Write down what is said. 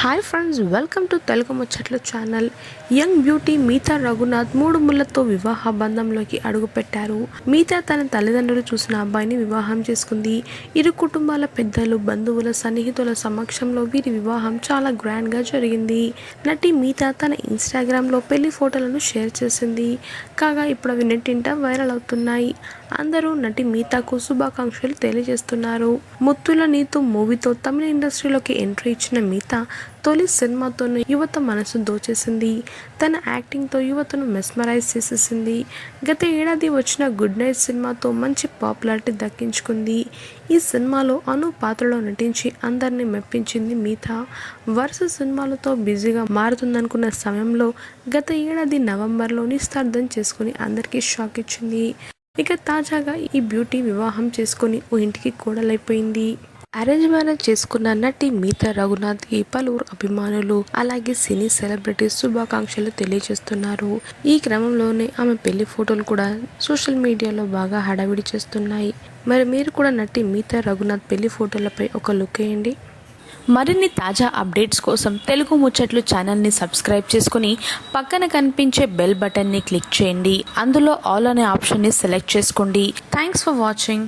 Hi friends, welcome to Telugu Muchatlu channel. Young beauty Meetha Raghunath 3 ముళ్లతో వివాహ బంధంలోకి అడుగుపెట్టారు. మీతా తన తల్లిదండ్రులు చూసిన అబ్బాయిని వివాహం చేసుకుంది. ఇరు కుటుంబాల పెద్దలు, బంధువుల, సన్నిహితుల సమక్షంలో వీరి వివాహం చాలా గ్రాండ్గా జరిగింది. నటి మీతా తన ఇన్స్టాగ్రామ్లో పెళ్లి ఫోటోలను షేర్ చేసింది. కాగా ఇప్పుడు అవి నెట్టింట వైరల్ అవుతున్నాయి. అందరూ నటి మీతాకు శుభాకాంక్షలు తెలియజేస్తున్నారు. ముత్తుల నీతు మూవీతో తమిళ ఇండస్ట్రీలోకి ఎంట్రీ ఇచ్చిన మీతా తొలి సినిమాతోనే యువత మనసు దోచేసింది. తన యాక్టింగ్తో యువతను మెస్మరైజ్ చేసేసింది. గత ఏడాది వచ్చిన గుడ్ నైట్ సినిమాతో మంచి పాపులారిటీ దక్కించుకుంది. ఈ సినిమాలో అను పాత్రలో నటించి అందరినీ మెప్పించింది మీతా. వరుస సినిమాలతో బిజీగా మారుతుందనుకున్న సమయంలో గత ఏడాది నవంబర్లో నిశ్చితార్థం చేసుకుని అందరికీ షాక్ ఇచ్చింది. ఇక తాజాగా ఈ బ్యూటీ వివాహం చేసుకుని ఓ ఇంటికి కోడలైపోయింది. అరేంజ్ మ్యారేజ్ చేసుకున్న నటి మీతా రఘునాథ్కి పలువురు అభిమానులు, అలాగే సినీ సెలబ్రిటీస్ శుభాకాంక్షలు తెలియజేస్తున్నారు. ఈ క్రమంలోనే ఆమె పెళ్లి ఫోటోలు కూడా సోషల్ మీడియాలో బాగా హడావిడి చేస్తున్నాయి. మరి మీరు కూడా నటి మీతా రఘునాథ్ పెళ్లి ఫోటోలపై ఒక లుక్ వేయండి. మరిన్ని తాజా అప్డేట్స్ కోసం తెలుగు ముచ్చట్లు ఛానల్ని సబ్స్క్రైబ్ చేసుకుని పక్కన కనిపించే బెల్ బటన్ని క్లిక్ చేయండి. అందులో ఆల్ అనే ఆప్షన్ని సెలెక్ట్ చేసుకోండి. Thanks for watching.